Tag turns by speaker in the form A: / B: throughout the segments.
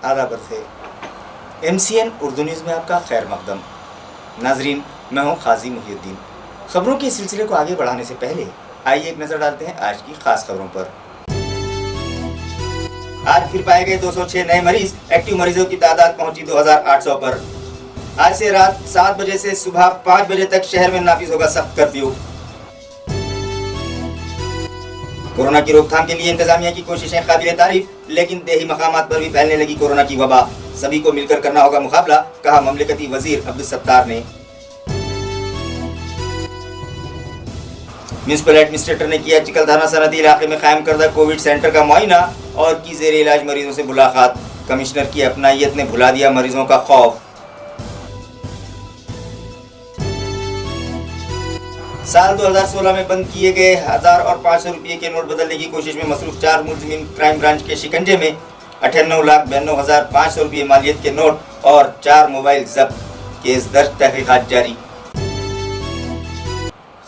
A: आदाब है। MCN Urdu news में आपका खैर मकदम। नाजरीन, मैं हूं काजी मुहिउद्दीन। खबरों के सिलसिले को आगे बढ़ाने से पहले आइए एक नज़र डालते हैं आज की खास खबरों पर। आज फिर पाए गए 206 नए मरीज। एक्टिव मरीजों की तादाद पहुंची 2800 पर। आज से रात 7 बजे से सुबह 5 बजे तक शहर में नाफिज होगा सख्त कर्फ्यू। कोरोना की रोकथाम के लिए इंतजामिया की कोशिशें काबिल तारीफ, लेकिन देही मकामात पर भी फैलने लगी कोरोना की वबा। सभी को मिलकर करना होगा मुकाबला, कहा ममलिकती वजीर अब्दुल सत्तार ने। म्युनिसिपल एडमिनिस्ट्रेटर ने किया चिकलथाना सनती इलाके में कायम करदा कोविड सेंटर का मुआयना और की जेर इलाज मरीजों से मुलाकात। कमिश्नर की अपनायत ने भुला दिया मरीजों का खौफ। साल 2016 में बंद किए गए 1000 और 500 रुपये के नोट बदलने की कोशिश में मसरूफ 4 मुलजिमीन क्राइम ब्रांच के शिकंजे में। 98,92,500 रुपये मालियत के नोट और 4 मोबाइल जब्त। केस दर्ज, तहकीकात जारी।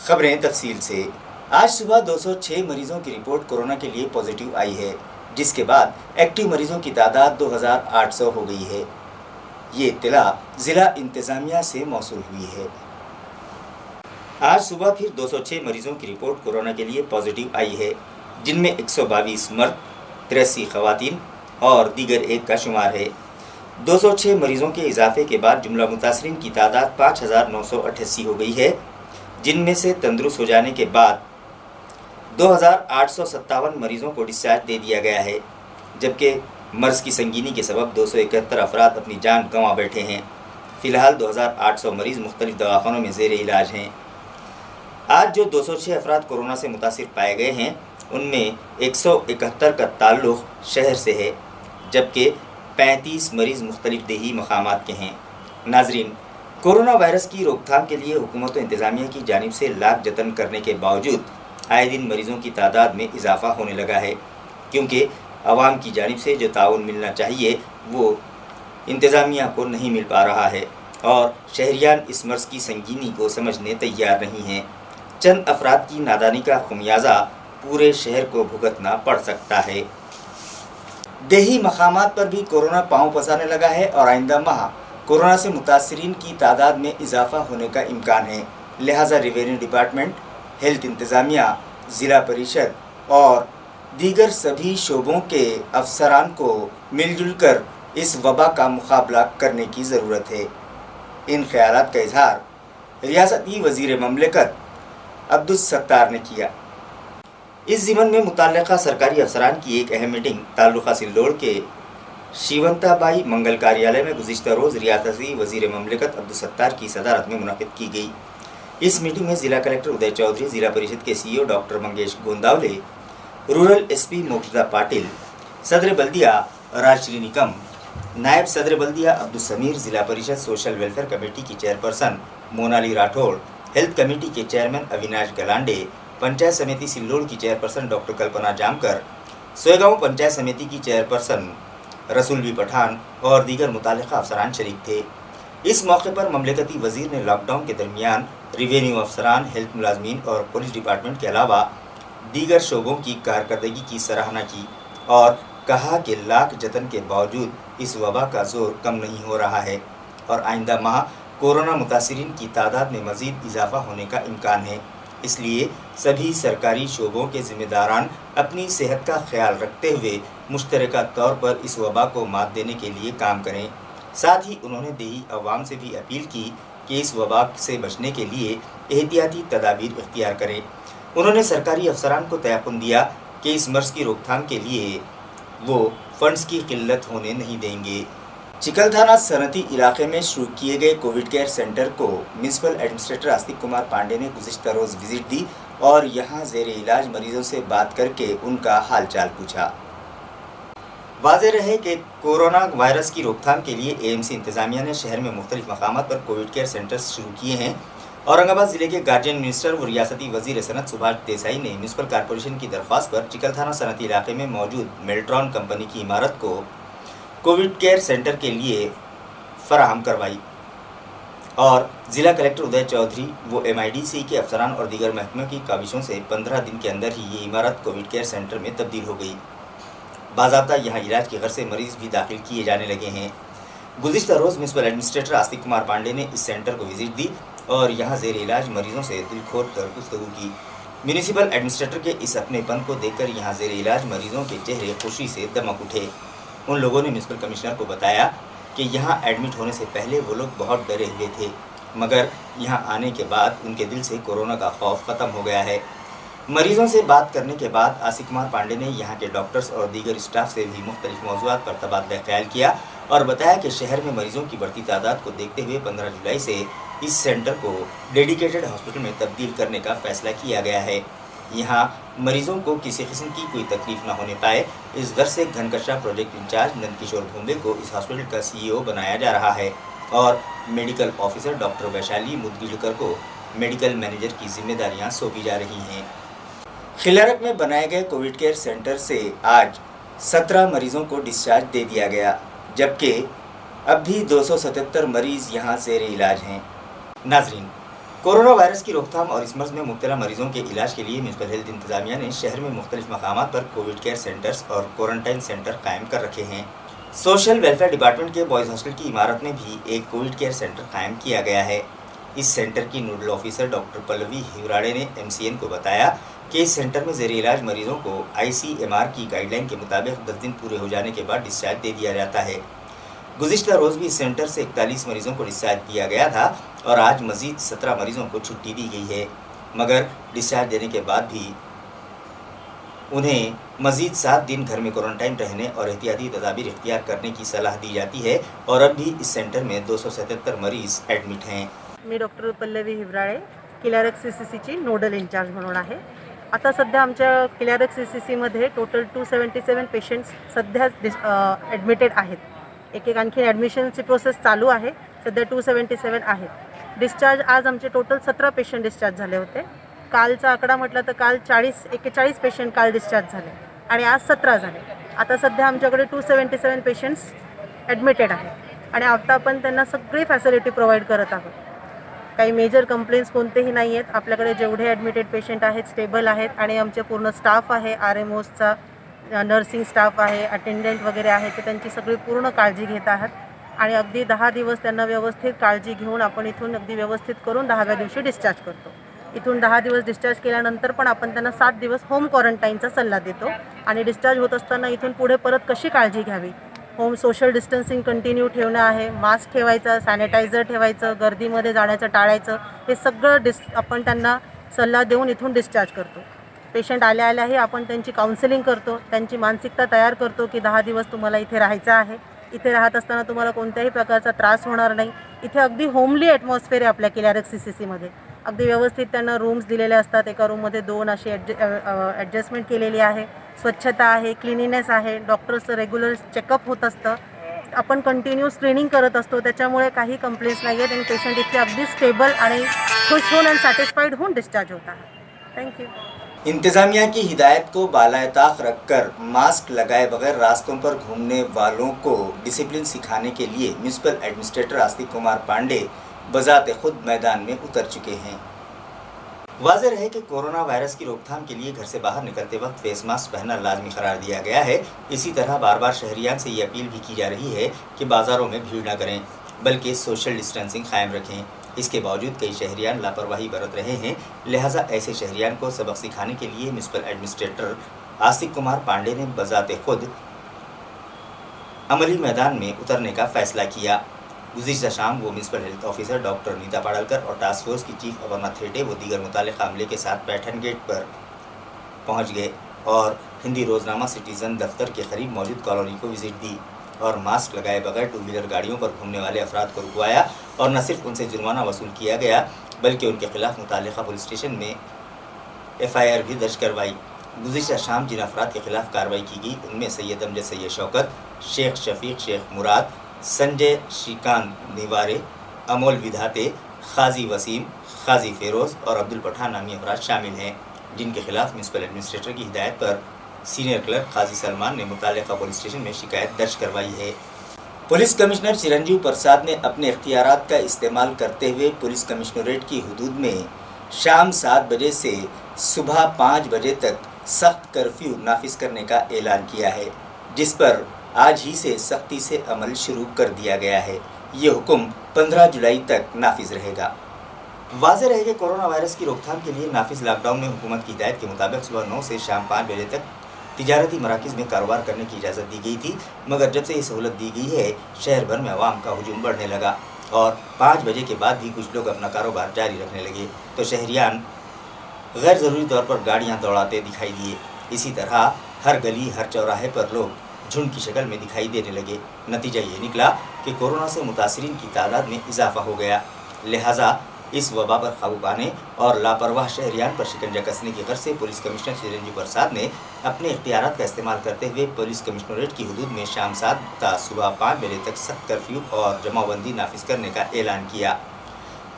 A: खबरें तफसील से। आज सुबह 206 मरीजों की रिपोर्ट कोरोना के लिए पॉजिटिव आई है, जिसके बाद एक्टिव मरीजों की तादाद 2800 हो गई है। ये इत्तला जिला इंतजामिया से मौसूल हुई है। आज सुबह फिर 206 मरीजों की रिपोर्ट कोरोना के लिए पॉजिटिव आई है, जिनमें 122 मर्द, 83 खवातीन और दीगर एक का शुमार है। 206 मरीजों के इजाफे के बाद जुमला मुतासरीन की तादाद 5988 हो गई है, जिनमें से तंदुरुस्त हो जाने के बाद 2857 मरीजों को डिस्चार्ज दे दिया गया है, जबकि मर्ज की संगीनी के सबब 271 अफराद अपनी जान गंवा बैठे हैं। फिलहाल 2800 मरीज मुख्तलिफ दवाखानों में जेर इलाज हैं। आज जो 206 अफराद कोरोना से मुतासिर पाए गए हैं, उनमें 171 का ताल्लुक़ शहर से है, जबकि 35 मरीज़ मुख्तलिफ देही मकामात के हैं। नाजरीन, कोरोना वायरस की रोकथाम के लिए हुकूमत व इंतज़ामिया की जानिब से लाख जतन करने के बावजूद आए दिन मरीज़ों की तादाद में इजाफ़ा होने लगा है, क्योंकि आवाम की जानिब से जो ताउन मिलना चाहिए वो इंतज़ामिया को नहीं मिल पा रहा है और शहरियान इस मर्ज़ की संगीनी को समझने तैयार नहीं हैं। चंद अफराद की नादानी का खुमियाजा पूरे शहर को भुगतना पड़ सकता है। देही मकामात पर भी कोरोना पांव पसारने लगा है और आइंदा माह कोरोना से मुतासरीन की तादाद में इजाफा होने का इम्कान है। लिहाजा रेवेन्यू डिपार्टमेंट, हेल्थ इंतज़ामिया, ज़िला परिषद और दीगर सभी शोबों के अफसरान को मिलजुल कर इस वबा का मुकाबला करने की ज़रूरत है। इन ख्यालात का इजहार रियासती वज़ीर ममलिकत अब्दुल सत्तार ने किया। इस ज़िमन में मुतल्लिक़ा सरकारी अफसरान की एक अहम मीटिंग ताल्लुक़ा सिल्लोड़ के शिवंताबाई मंगल कार्यालय में गुज़िश्ता रोज़ रियासती वज़ीर ममलिकत अब्दुल सत्तार की सदारत में मुनक़िद की गई। इस मीटिंग में ज़िला कलेक्टर उदय चौधरी, ज़िला परिषद के CEO doctor Mangesh Gondavale, rural SP Murtaza Patil, सदर बल्दिया राजश्री निकम, नायब सदर बल्दिया अब्दुल समीर, ज़िला परिषद सोशल वेलफेयर कमेटी की chairperson Monali Rathore, health committee के चेयरमैन अविनाश गलांडे, पंचायत समिति सिल्लोड़ की चेयरपर्सन डॉक्टर कल्पना जामकर, सोयगांव पंचायत समिति की चेयरपर्सन रसूल बी पठान और दीगर मुताल्लिक़ा अफसरान शरीक थे। इस मौके पर ममलिकती वज़ीर ने लॉकडाउन के दरमियान रेवेन्यू अफसरान, हेल्थ मुलाजमीन और पुलिस डिपार्टमेंट के अलावा दीगर शोबों की कारकर्दगी की सराहना की और कहा कि लाख जतन के बावजूद इस वबा का जोर कम नहीं हो रहा है और आइंदा माह कोरोना मुतासिरीन की तादाद में मज़ीद इजाफा होने का इम्कान है। इसलिए सभी सरकारी शोबों के ज़िम्मेदारान अपनी सेहत का ख्याल रखते हुए मुश्तरका तौर पर इस वबा को मात देने के लिए काम करें। साथ ही उन्होंने देही अवाम से भी अपील की कि इस वबा से बचने के लिए एहतियाती तदाबीर इख्तियार करें। उन्होंने सरकारी अफसरान को तयक़ुन दिया कि इस मर्ज़ की रोकथाम के लिए वो फंड्स की किल्लत होने नहीं देंगे। चिकलथाना सनती इलाके में शुरू किए गए कोविड केयर सेंटर को म्युनिसिपल एडमिनिस्ट्रेटर आस्तिक कुमार पांडे ने गुज़िश्ता रोज़ विजिट दी और यहां ज़ेर इलाज मरीजों से बात करके उनका हालचाल पूछा। वाज़ेह रहे कि कोरोना वायरस की रोकथाम के लिए AMC इंतज़ामिया ने शहर में मुख्तलिफ मकामात पर कोविड केयर सेंटर्स शुरू किए हैं। औरंगाबाद ज़िले के गार्जियन मिनिस्टर व रियासती वज़ीर सनत सुभाष देसाई ने म्युनिसिपल कॉरपोरेशन की दरख्वास्त पर चिकलथाना सनती इलाके में मौजूद मेल्ट्रॉन कंपनी की इमारत को कोविड केयर सेंटर के लिए फराहम करवाई और ज़िला कलेक्टर उदय चौधरी वो MIDC के अफसरान और दीगर महकमे की काविशों से 15 दिन के अंदर ही ये इमारत कोविड केयर सेंटर में तब्दील हो गई। बाज़ाब्ता यहाँ इलाज के गर्ज से मरीज़ भी दाखिल किए जाने लगे हैं। गुज़िश्ता रोज़ म्यूनसिपल एडमिनिस्ट्रेटर आस्तिक कुमार पांडे ने इस सेंटर को विजिट दी और यहाँ ज़ेर इलाज मरीज़ों से दिल खोल कर गुफ्तगू की। म्यूनसिपल एडमिनिस्ट्रेटर के इस अपनेपन को देखकर यहाँ ज़ेर इलाज मरीज़ों के चेहरे खुशी से दमक उठे। उन लोगों ने म्यूनसिपल कमिश्नर को बताया कि यहाँ एडमिट होने से पहले वो लोग बहुत डरे हुए थे, मगर यहाँ आने के बाद उनके दिल से कोरोना का खौफ ख़त्म हो गया है। मरीज़ों से बात करने के बाद आस्तिक कुमार पांडे ने यहाँ के डॉक्टर्स और दीगर स्टाफ से भी मुख्तलिफ मौज़ूआत पर तबादला ख्याल किया और बताया कि शहर में मरीज़ों की बढ़ती तादाद को देखते हुए 15 जुलाई से इस सेंटर को डेडिकेटेड हॉस्पिटल में तब्दील करने का फैसला किया गया है। यहाँ मरीज़ों को किसी किस्म की कोई तकलीफ न होने पाए, इस गर्ज से घनकशा प्रोजेक्ट इंचार्ज नंदकिशोर भूमले को इस हॉस्पिटल का CEO बनाया जा रहा है और मेडिकल ऑफिसर डॉक्टर वैशाली मुदगिलकर को मेडिकल मैनेजर की जिम्मेदारियाँ सौंपी जा रही हैं। खिलारत में बनाए गए कोविड केयर सेंटर से आज 17 मरीज़ों को डिस्चार्ज दे दिया गया, जबकि अब भी 277 मरीज़ यहाँ ज़ेर इलाज हैं। नाज़रीन, कोरोना वायरस की रोकथाम और इस मर्ज़ में मुब्तला मरीज़ों के इलाज के लिए म्यूनसिपल हेल्थ इंतज़ामिया ने शहर में मुख्तलिफ मकामात पर कोविड केयर सेंटर्स और क्वारंटाइन सेंटर कायम कर रखे हैं। सोशल वेलफेयर डिपार्टमेंट के बॉयज़ हॉस्टल की इमारत में भी एक कोविड केयर सेंटर कायम किया गया है। इस सेंटर की नोडल ऑफिसर डॉक्टर पल्लवी हिवराड़े ने MCN को बताया कि इस सेंटर में ज़ेर इलाज मरीज़ों को ICMR की गाइडलाइन के मुताबिक 10 दिन पूरे हो जाने के बाद डिस्चार्ज दे दिया जाता है। गुज़िश्ता रोज़ भी इस सेंटर से 41 मरीज़ों को डिस्चार्ज दिया गया था और आज मज़ीद 17 मरीज़ों को छुट्टी दी गई है, मगर डिस्चार्ज देने के बाद भी उन्हें मज़ीद 7 दिन घर में क्वारंटाइन रहने और एहतियाती तदाबीर इख्तियार करने की सलाह दी जाती है और अब भी इस सेंटर में 277 मरीज़ एडमिट हैं।
B: मी डॉक्टर पल्लवी हिवराळे, किलारक CCCची नोडल इंचार्ज म्हणून आहे। आता सध्या आमच्या किलारक CCCमध्ये टोटल 277 पेशंट्स सध्या ॲडमिटेड आहेत। एक आणखी ॲडमिशनची प्रोसेस चालू आहे। सध्या 277 आहेत। डिस्चार्ज आज आमचे टोटल 17 पेशंट डिस्चार्ज झाले होते। कालचा आकडा म्हटलं तर काल 41 पेशंट काल डिस्चार्ज झाले आणि आज 17 झाले। आता सध्या आमच्याकडे 277 पेशंट्स ॲडमिटेड आहेत आणि आता आपण त्यांना सगळी फॅसिलिटी प्रोव्हाइड करत आहोत। काही मेजर कंप्लेंट्स कोणतेही नाही आहेत। आपल्याकडे जेवढे ॲडमिटेड पेशंट आहेत स्टेबल आहेत आणि आमचे पूर्ण स्टाफ आहे, RMOsचा नर्सिंग स्टाफ आहे, अटेंडंट वगैरे आहे, ते त्यांची सगळी पूर्ण काळजी घेत आहात आणि अगदी 10 दिवस त्यांना व्यवस्थित काळजी घेऊन आपण इथून अगदी व्यवस्थित करून 10व्या दिवशी डिस्चार्ज करतो। इथून 10 दिवस डिस्चार्ज केल्यानंतर पण आपण त्यांना 7 दिवस होम क्वारंटाईनचा सल्ला देतो आणि डिस्चार्ज होत असताना इथून पुढे परत कशी काळजी घ्यावी, होम सोशल डिस्टन्सिंग कंटिन्यू ठेवणं आहे, मास्क ठेवायचं, सॅनिटायझर ठेवायचं, गर्दीमध्ये जाण्याचं टाळायचं, हे सगळं आपण त्यांना सल्ला देऊन इथून डिस्चार्ज करतो। पेशंट आल्याही आपण त्यांची काउन्सिलिंग करतो, त्यांची मानसिकता तयार करतो की 10 दिवस तुम्हाला इथे राहायचं आहे, इथे राहत असताना तुम्हाला कोणत्याही प्रकारचा त्रास होणार नाही। इथे अगदी होमली ॲटमॉस्फिअर आहे आपल्या किलारक CCCमध्ये। अगदी व्यवस्थित त्यांना रूम्स दिलेले असतात। एका रूममध्ये 2 अशी ॲडजस्टमेंट केलेली आहे, स्वच्छता आहे, क्लिनिनेस आहे, डॉक्टर्सचं रेग्युलर चेकअप होत असतं, आपण कंटिन्यू स्क्रीनिंग करत असतो, त्याच्यामुळे काही कंप्लेंट्स नाही आहेत आणि पेशंट इथे अगदी स्टेबल आणि खुश होऊन आणि सॅटिस्फाईड होऊन डिस्चार्ज होता है। Thank you.
A: इंतज़ामिया की हिदायत को बालाताक रखकर मास्क लगाए बगैर रास्तों पर घूमने वालों को डिसिप्लिन सिखाने के लिए म्यूनसिपल एडमिनिस्ट्रेटर आस्तिक कुमार पांडे बजाते खुद मैदान में उतर चुके हैं। वाज़ेह है कि कोरोना वायरस की रोकथाम के लिए घर से बाहर निकलते वक्त फेस मास्क पहनना लाजमी करार दिया गया है। इसी तरह बार बार शहरियान से ये अपील भी की जा रही है कि बाज़ारों में भीड़ न करें, बल्कि सोशल डिस्टेंसिंग कायम रखें। इसके बावजूद कई शहरियान लापरवाही बरत रहे हैं, लिहाजा ऐसे शहरियान को सबक सिखाने के लिए म्यूनसिपल एडमिनिस्ट्रेटर आस्तिक कुमार पांडे ने बजाते खुद अमली मैदान में उतरने का फैसला किया। गुज़िश्ता शाम वो municipal health officer doctor Neeta Padalkar और टास्क फोर्स की चीफ अमरनाथ हेडे व दीगर मुतालिका अमले के साथ पैठन गेट पर पहुंच गए और हिंदी रोज़नामा सिटीज़न दफ्तर के करीब मौजूद कॉलोनी को विजिट दी और मास्क लगाए बगैर 2 व्हीलर गाड़ियों पर घूमने वाले अफराद को रुकवाया और न सिर्फ उनसे जुर्माना वसूल किया गया बल्कि उनके खिलाफ मुतालिका पुलिस स्टेशन में FIR भी दर्ज करवाई। गुज़िश्ता शाम जिन अफराद के खिलाफ कार्रवाई की गई उनमें सैयद अमजद सैयद शौकत, शेख शफीक शेख मुराद, संजय श्रीकांत निवारे, अमोल विधाते, खाजी वसीम, खाजी फेरोज़ और अब्दुल पठान नामी अफराद शामिल हैं, जिनके खिलाफ म्यूनसिपल एडमिनिस्ट्रेटर की हिदायत पर सीनियर क्लर्क खाजी सलमान ने मुतालिका पुलिस स्टेशन में शिकायत दर्ज करवाई है। पुलिस कमिश्नर चिरंजीव प्रसाद ने अपने इख्तियारात का इस्तेमाल करते हुए पुलिस कमिश्नरेट की हदूद में शाम 7 बजे से सुबह 5 बजे तक सख्त कर्फ्यू नाफिज करने का ऐलान किया है। जिस पर आज ही से सख्ती से अमल शुरू कर दिया गया है। ये हुक्म 15 जुलाई तक नाफिज रहेगा। वाज़ेह रहे कि कोरोना वायरस की रोकथाम के लिए नाफिज लॉकडाउन में हुकूमत की हिदायत के मुताबिक सुबह 9 से शाम 5 बजे तक तिजारती मराकज़ में कारोबार करने की इजाज़त दी गई थी, मगर जब से ये सहूलत दी गई है शहर भर में अवाम का हुजूम बढ़ने लगा और 5 बजे के बाद भी कुछ लोग अपना कारोबार जारी रखने लगे तो शहरियान गैर ज़रूरी तौर पर गाड़ियाँ दौड़ाते दिखाई दिए। इसी तरह हर गली हर चौराहे पर लोग झुंड की शक्ल में दिखाई देने लगे। नतीजा ये निकला कि कोरोना से मुतासरीन की तादाद में इजाफा हो गया। लिहाजा इस वबा पर काबू पाने और लापरवाह शहरियान पर शिकंजा कसने की गर्ज से पुलिस कमिश्नर चिरंजीव प्रसाद ने अपने इख्तियारात का इस्तेमाल करते हुए पुलिस कमिश्नरेट की हदूद में शाम 7 ta सुबह 5 बजे तक सख्त कर्फ्यू और जमाबंदी नाफिज करने का ऐलान किया,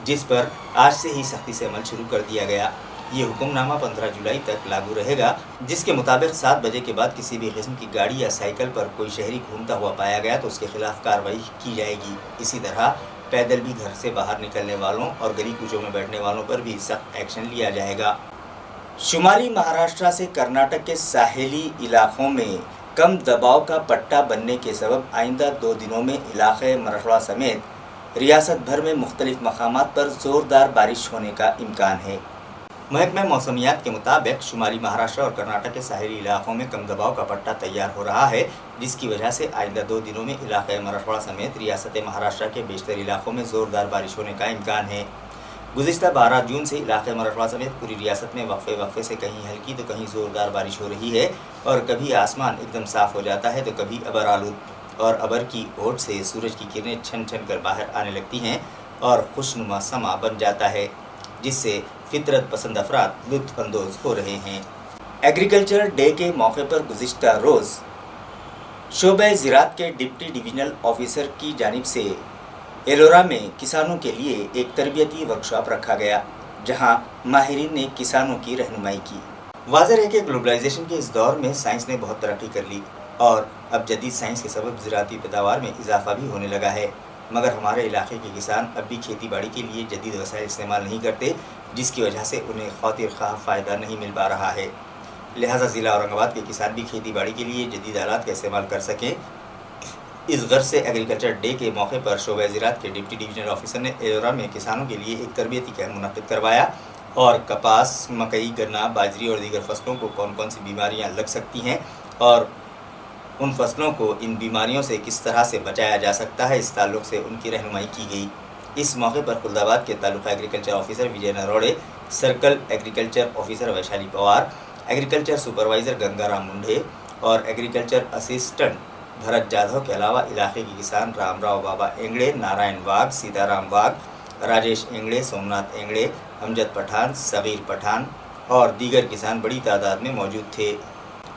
A: जिस पर आज से ही सख्ती से अमल शुरू कर दिया गया। ये हुक्मनामा 15 जुलाई तक लागू रहेगा, जिसके मुताबिक 7 बजे के बाद किसी भी किस्म की गाड़ी या साइकिल पर कोई शहरी घूमता हुआ पाया गया तो उसके खिलाफ कार्रवाई की जाएगी। इसी तरह पैदल भी घर से बाहर निकलने वालों और गली कूचों में बैठने वालों पर भी सख्त एक्शन लिया जाएगा। शुमाली महाराष्ट्र से कर्नाटक के साहेली इलाकों में कम दबाव का पट्टा बनने के सबब आइंदा 2 दिनों में इलाके मराठवाड़ा समेत रियासत भर में मुख्तलिफ मकामात पर ज़ोरदार बारिश होने का इम्कान है। महकमा मौसमियात के मुताबिक शुमाली महाराष्ट्र और कर्नाटक के साहिली इलाकों में कम दबाव का पट्टा तैयार हो रहा है, जिसकी वजह से आइंदा 2 दिनों में इलाके मराठवाड़ा समेत रियासत महाराष्ट्र के बेशतर इलाकों में ज़ोरदार बारिश होने का इम्कान है। गुज़िश्ता 12 जून से इलाके मराठवाड़ा समेत पूरी रियासत में वक्फे से कहीं हल्की तो कहीं ज़ोरदार बारिश हो रही है और कभी आसमान एकदम साफ़ हो जाता है तो कभी अबर आलूद और अबर की ओट से सूरज की किरणें छन छन कर बाहर आने लगती हैं और खुशनुमा समा बन जाता है, जिससे फितरत पसंद अफराद लुत्फ़ अंदोज़ हो रहे हैं। एग्रीकल्चर डे के मौके पर गुज़िश्ता रोज़ शोबे ज़राअत के डिप्टी डिविजनल ऑफिसर की जानिब से एलोरा में किसानों के लिए एक तरबियती वर्कशॉप रखा गया, जहां माहिरीन ने किसानों की रहनुमाई की। वाज़ेह है कि ग्लोबलाइजेशन के इस दौर में साइंस ने बहुत तरक्की कर ली और अब जदीद साइंस के सबब ज़राअती पैदावार में इजाफा भी होने लगा है, मगर हमारे इलाके के किसान अब भी खेती बाड़ी के लिए जदीद वसाइल इस्तेमाल नहीं करते, जिसकी वजह से उन्हें खातिर ख़्वाह फ़ायदा नहीं मिल पा रहा है। लिहाजा ज़िला औरंगाबाद के किसान भी खेती बाड़ी के लिए जदीद आलात का इस्तेमाल कर सकें, इस गर्ज से एग्रीकल्चर डे के मौके पर शोबे ज़राअत के डिप्टी डिविजनल ऑफिसर ने एलोरा में किसानों के लिए एक तरबियती कैंप मुनक़्क़िद करवाया और कपास, मकई, गन्ना, बाजरी और दीगर फसलों को कौन कौन सी बीमारियाँ लग सकती हैं और उन फसलों को इन बीमारियों से किस तरह से बचाया जा सकता है, इस ताल्लुक़ से उनकी रहनुमाई की गई। इस मौके पर खुलदाबाद के taluka agriculture officer Vijay Narode, circle agriculture officer Vaishali Pawar, agriculture supervisor Gangaram Munde और एग्रीकल्चर असिस्टेंट भरत जाधव के अलावा इलाके के किसान रामराव बाबा एंगड़े, नारायण वाघ, सीताराम वाघ, राजेश एंगड़े, सोमनाथ एंगड़े, अमजद पठान, सगीर पठान और दीगर किसान बड़ी तादाद में मौजूद थे।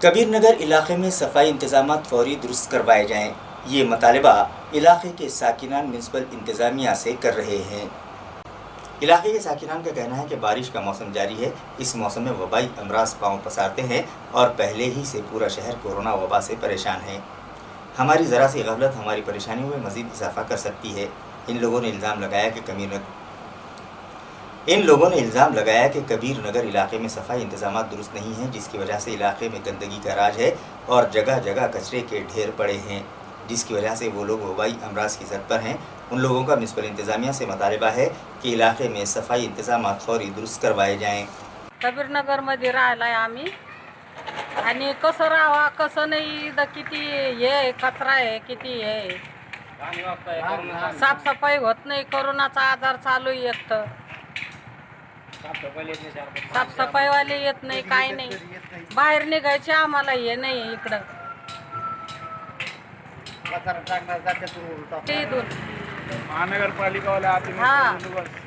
A: कबीर नगर इलाके में सफाई इंतजाम फौरी दुरुस्त करवाए जाएँ, ये मुतालबा इलाके के साकिनान म्यूनसिपल इंतज़ामिया से कर रहे हैं। इलाके के साकिनान का कहना है कि बारिश का मौसम जारी है, इस मौसम में वबाई अमराज पाँव पसारते हैं और पहले ही से पूरा शहर कोरोना वबा से परेशान है। हमारी ज़रा सी गफलत हमारी परेशानियों में मज़ीद इजाफा कर सकती है। इन लोगों ने इल्ज़ाम लगाया कि कबीर नगर इलाके में सफाई इंतजाम दुरुस्त नहीं हैं, जिसकी वजह से इलाके में गंदगी का राज है और जगह जगह कचरे के ढेर पड़े हैं, जिसकी वजह से वो लोग वबाई अमराज की जद पर हैं। उन लोगों का म्यूनसिपल इंतज़ामिया से मुतालबा है कि इलाके में सफाई इंतजाम फौरी दुरुस्त करवाए जाएँ।
C: कबीर नगरमध्ये राहिला आहे आम्ही आणि कसं राहावा कसं नाही, इथं किती हे कचरा आहे, किती हे साफसफाई होत नाही, कोरोनाचा आजार चालू आहे, एक तर साफसफाईवाले येत नाही, काय नाही, बाहेर निघायचे आम्हाला हे नाही इकडं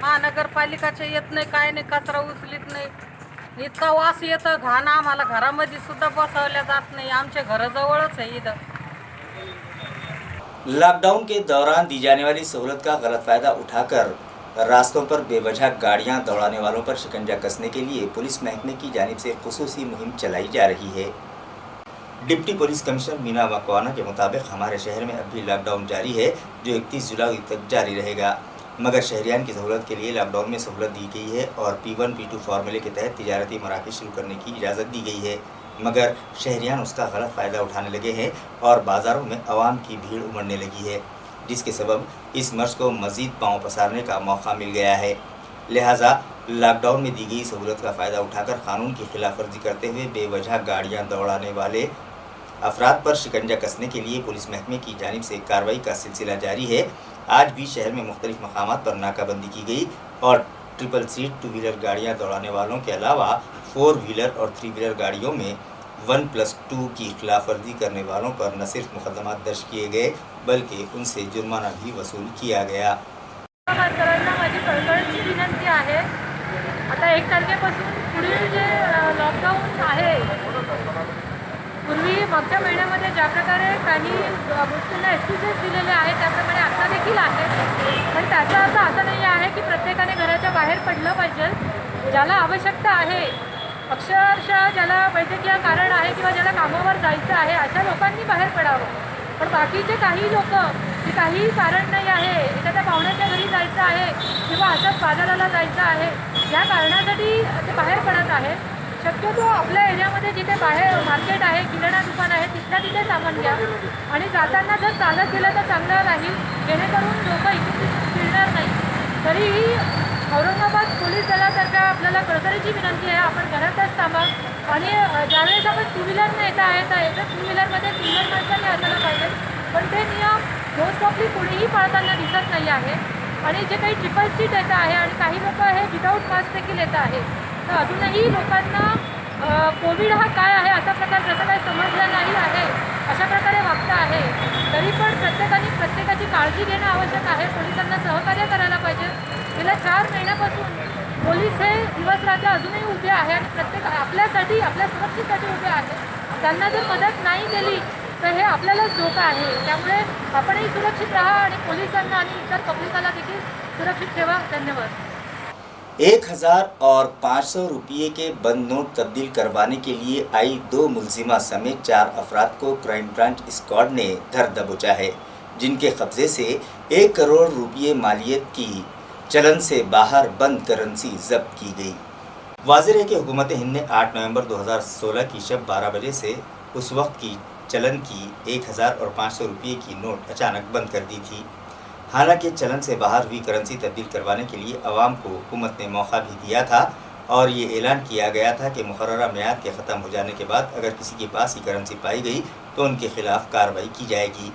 C: महानगरपालिकाचे येत नाही, काय नाही, कचरा उचलीत नाही, इतका वास येतं घाण, आम्हाला घरामध्ये सुद्धा बसवल्या जात नाही, आमच्या घराजवळच आहे इथं।
A: लॉकडाउन के दौरान दी जाने वाली सहूलत का गलत फ़ायदा उठाकर रास्तों पर बेवजह गाड़ियां दौड़ाने वालों पर शिकंजा कसने के लिए पुलिस महकमे की जानिब से खुसूसी मुहिम चलाई जा रही है। Deputy police commissioner Meena Makwana के मुताबिक हमारे शहर में अब भी लॉकडाउन जारी है, जो 31 जुलाई तक जारी रहेगा, मगर शहरियान की सहूलत के लिए लॉकडाउन में सहूलत दी गई है और P1 P2 फार्मूले के तहत तिजारती मराकज़ शुरू करने की इजाज़त दी गई है। मगर शहरियान उसका गलत फ़ायदा उठाने लगे हैं और बाज़ारों में आवाम की भीड़ उमड़ने लगी है, जिसके सबब इस मर्ज को मज़ीद पांव पसारने का मौका मिल गया है। लिहाजा लॉकडाउन में दी गई सहूलत का फ़ायदा उठाकर कानून की खिलाफ वर्जी करते हुए बेवजह गाड़ियाँ दौड़ाने वाले अफराद पर शिकंजा कसने के लिए पुलिस महकमे की जानिब से कार्रवाई का सिलसिला जारी है। आज भी शहर में मुख्तलिफ मकामात पर नाकाबंदी की गई और ट्रिपल सीट 2 व्हीलर गाड़ियाँ दौड़ाने वालों के अलावा 4 व्हीलर और 3 व्हीलर गाड़ियों में 1+2 की खिलाफ वर्जी करने वालों पर न सिर्फ मुकदमा दर्ज किए गए बल्कि उनसे जुर्माना भी वसूल किया गया।
D: सरकारांना माझी कळकळीची विनंती आहे, आता 1 तारखेपासून पुढील जे लॉकडाऊन आहे, पूर्वी मागच्या महिन्यामध्ये ज्या प्रकारे काही गोष्टींना एक्सक्यूजेस दिलेले आहेत त्याप्रमाणे आता देखील आहे, पण त्याचा अर्थ असा नाही आहे की प्रत्येकाने घराच्या बाहेर पडलं पाहिजे. ज्याला आवश्यकता आहे, अक्षरशः ज्याला वैद्यकीय कारण आहे किंवा ज्याला कामावर जायचं आहे अशा लोकांनी बाहेर पडावं. पण बाकीचे काही लोक की काही कारण नाही आहे, एखाद्या पाहुण्याच्या घरी जायचं आहे किंवा असंच बाजाराला जायचं आहे या कारणासाठी ते बाहेर पडत आहे. शक्यतो आपल्या एरियामध्ये जिथे बाहेर मार्केट आहे, किराणा दुकान आहे, तिथल्या तिथे सामान घ्या आणि जाताना जर चालत गेलं तर चांगलं राहील, जेणेकरून लोक इथून तिथून फिरणार नाही. तरीही औरंगाबाद पोलीस दलातर्फे आपल्याला कळकळीची विनंती आहे, आपण घरातच थांबा आणि ज्यावेळेस आपण 2 व्हीलरने येत आहे तर एकच 2 व्हीलरमध्ये सिंगल माणसाने असायला पाहिजे, पण ते नियम मोस्ट ऑफली कोणीही पाळताना दिसत नाही आहे. आणि जे काही ट्रिपल सीट येत आहे आणि काही लोक हे विदाऊट मास्क देखील येत आहे, तर अजूनही लोकांना कोविड हा काय आहे असा प्रकार जसं काही समजला नाही आहे अशा प्रकारे वागता आहे. तरी पण प्रत्येकाने प्रत्येकाची काळजी घेणं आवश्यक आहे. पोलिसांना सहकार्य करायला पाहिजे. गेल्या 4 महिन्यापासून पोलीस हे दिवस रात्र अजूनही उभे आहे आणि प्रत्येक आपल्यासाठी आपल्या सुरक्षेसाठी उभे आहे. त्यांना जर मदत नाही केली तर हे आपल्यालाच धोका आहे. त्यामुळे आपणही सुरक्षित राहा आणि पोलिसांना आणि इतर पब्लिकाला देखील सुरक्षित ठेवा. धन्यवाद.
A: 1000 और 500 रुपये के बंद नोट तब्दील करवाने के लिए आई 2 मुलजिमा समेत 4 अफराद को क्राइम ब्रांच स्क्वाड ने धर दबोचा है, जिनके कब्जे से 1 करोड़ रुपये मालियत की चलन से बाहर बंद करेंसी जब्त की गई। वाज़ेह है कि हुकूमत हिंद ने 8 नवंबर 2016 की शब 12 बजे से उस वक्त की चलन की 1000 और 500 रुपये की नोट अचानक बंद कर दी थी। हालांकि चलन से बाहर हुई करेंसी तब्दील करवाने के लिए अवाम को हुकूमत ने मौका भी दिया था और ये ऐलान किया गया था कि मुकर्ररा मियाद के ख़त्म हो जाने के बाद अगर किसी के पास ही करेंसी पाई गई तो उनके खिलाफ कार्रवाई की जाएगी।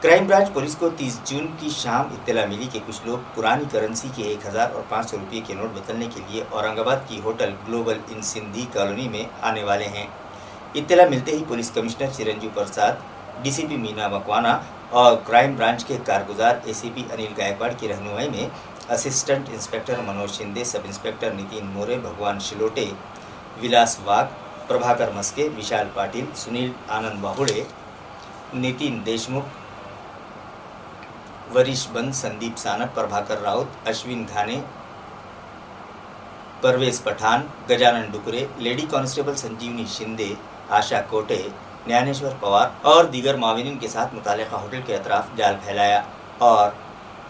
A: क्राइम ब्रांच पुलिस को 30 जून की शाम इत्तला मिली कि कुछ लोग पुरानी करेंसी के 1000 और 500 रुपये के नोट बदलने के लिए औरंगाबाद की होटल ग्लोबल इन सिंधी कॉलोनी में आने वाले हैं। इत्तला मिलते ही police commissioner Chiranjeev Prasad, DCP Meena Makwana और क्राइम ब्रांच के कारगुजार एसीपी अनिल गायकवाड़ की रहनुमाई में assistant inspector Manoj Shinde, sub inspector Nitin मोरे, भगवान शिलोटे, विलास वाघ, प्रभाकर मस्के, विशाल पाटिल, सुनील आनंद बाहुड़े, नितिन देशमुख, वरीश बंद, संदीप सानप, प्रभाकर राउत, अश्विन घाने, परवेज पठान, गजानन डुकरे, लेडी कांस्टेबल संजीवनी शिंदे, आशा कोटे, ज्ञानेश्वर पवार और दीगर माविनिन के साथ मुतालिका होटल के अतराफ जाल फैलाया और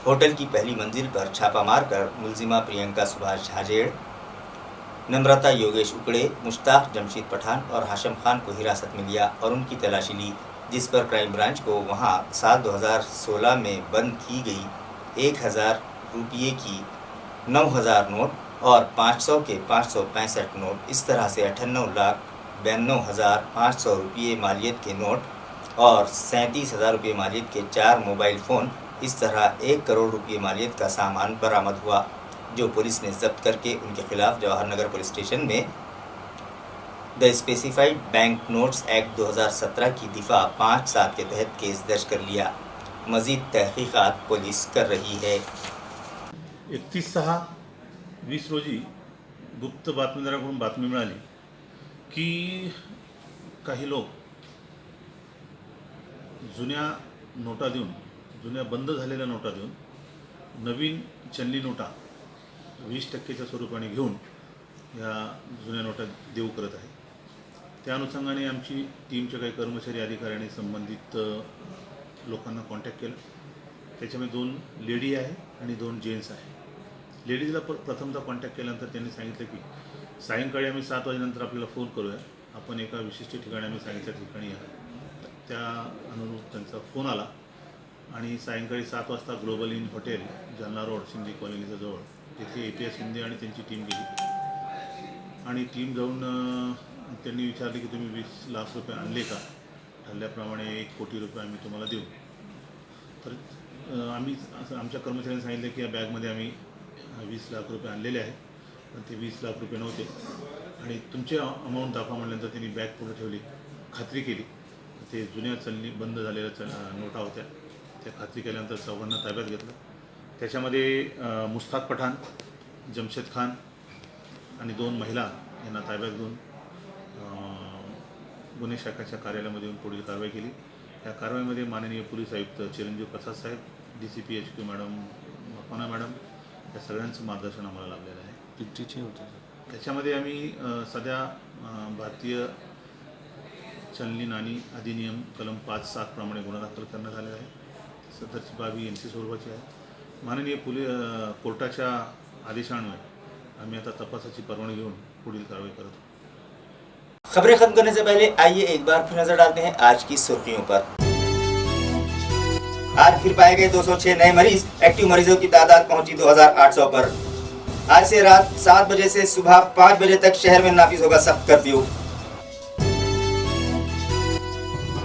A: होटल की पहली मंजिल पर छापा मारकर मुलजिमा प्रियंका सुभाष झाजेड़, नम्रता योगेश उकड़े, मुश्ताक जमशीद पठान और हाशम खान को हिरासत में लिया और उनकी तलाशी ली, जिस पर क्राइम ब्रांच को वहां साल 2016 में बंद की गई 1000 रुपये की 9000 नोट और 500 के 565 नोट, इस तरह से 98,92,500 रुपये मालियत के नोट और 37,000 रुपये मालियत के 4 मोबाइल फ़ोन, इस तरह 1 करोड़ रुपये मालियत का सामान बरामद हुआ, जो पुलिस ने जब्त करके उनके खिलाफ जवाहर नगर पुलिस स्टेशन में the specified bank notes act 2017 की दिफा 5(7) के तहत केस दर्ज कर लिया। मज़ीद तहकीकात पुलिस कर रही है।
E: 31/6/20 रोजी गुप्त बातमीदाराकडून बातमी मिळाली की काही लोक जुन्या नोटा देऊन, जुन्या बंद झालेल्या नोटा देऊन नवीन चलनी नोटा 20% स्वरूपाने घेऊन या जुन्या नोटा देऊ करत आहे। त्या अनुषंगाने आमची टीमचे काही कर्मचारी अधिकाऱ्यांनी संबंधित लोकांना कॉन्टॅक्ट केला। त्याच्यामध्ये 2 लेडी आहे आणि 2 जेंट्स आहे। लेडीजला प्रथमतः कॉन्टॅक्ट केल्यानंतर त्यांनी सांगितलं की सायंकाळी आम्ही 7 वाजेनंतर आपल्याला फोन करूया आपण एका विशिष्ट ठिकाणी आम्ही सांगितल्या ठिकाणी या. त्या अनुरूप त्यांचा फोन आला आणि सायंकाळी 7 वाजता global in hotel Jalna road Shinde कॉलनीच्या जवळ तिथे APS शिंदे आणि त्यांची टीम गेली आणि टीम जाऊन त्यांनी विचारले की तुम्ही 20 लाख रुपये आणले का. ठरल्याप्रमाणे 1 कोटी रुपये आम्ही तुम्हाला देऊ. तर आम्ही आमच्या कर्मचाऱ्यांनी सांगितलं की या बॅगमध्ये आम्ही 20 लाख रुपये आणलेले आहेत, पण ते 20 लाख रुपये नव्हते आणि तुमचे अमाऊंट दाखवा म्हटल्यानंतर त्यांनी बॅग पुढे ठेवली, खात्री केली. ते जुन्या चलनी बंद झालेल्या नोटा होत्या. त्या खात्री केल्यानंतर चौघांना ताब्यात घेतलं. त्याच्यामध्ये मुस्ताक पठाण, जमशेद खान आणि 2 महिला यांना ताब्यात घेऊन गुन्हे शाखेच्या कार्यालयामध्ये येऊन पुढील कारवाई केली. या कारवाईमध्ये माननीय पोलीस आयुक्त चिरंजीव प्रसाद साहेब, DCP HQ मॅडम मपाना मॅडम या सगळ्यांचं मार्गदर्शन आम्हाला लाभलेलं आहे.
F: कितीचे होते?
E: त्याच्यामध्ये आम्ही सध्या भारतीय चलनी नाणी अधिनियम कलम 5(7) प्रमाणे गुन्हा दाखल करण्यात आलेला आहे. सदरची बाबी NC स्वरूपाची आहे. माननीय कोर्टाच्या आदेशान्वये आम्ही आता तपासाची परवानगी घेऊन पुढील कारवाई करतो.
A: खबरें खत्म करने से पहले आइए एक बार फिर नजर डालते हैं आज की सुर्खियों पर। आज फिर पाए गए 206 नए मरीज, एक्टिव मरीजों की तादाद पहुंची 2800 पर। आज से रात 7 बजे से सुबह 5 बजे तक शहर में नाफिज होगा सख्त कर्फ्यू।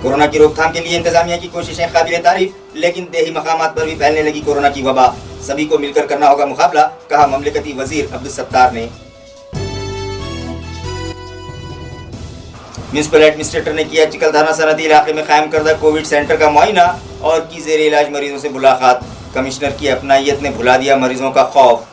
A: कोरोना की रोकथाम के लिए इंतजामिया की कोशिशें काबिल तारीफ, लेकिन देही मकामात पर भी फैलने लगी कोरोना की वबा। सभी को मिलकर करना होगा मुकाबला, कहा ममलिकती वजीर अब्दुल सत्तार ने। म्यूनिसिपल एडमिनिस्ट्रेटर ने किया चिकलधारा सनदी इलाके में कायम करदा कोविड सेंटर का मुआयना और की जेर इलाज मरीजों से मुलाकात। कमिश्नर की अपनायत ने भुला दिया मरीजों का खौफ।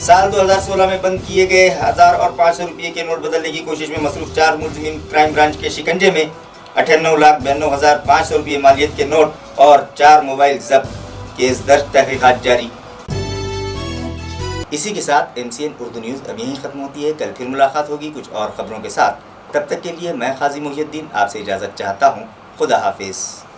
A: साल 2016 में बंद किए गए 1000 और 500 रुपये के नोट बदलने की कोशिश में मसरूफ 4 मुलजिमीन क्राइम ब्रांच के शिकंजे में 98,92,500 रुपये मालियत के नोट और 4 मोबाइल जब्त, केस दर्ज, तहकीकात जारी। इसी के साथ MCN उर्दू न्यूज़ अब यहीं ख़त्म होती है। कल फिर मुलाकात होगी कुछ और ख़बरों के साथ। तब तक के लिए मैं काजी मुहियुद्दीन आपसे इजाज़त चाहता हूँ। खुदा हाफिज़।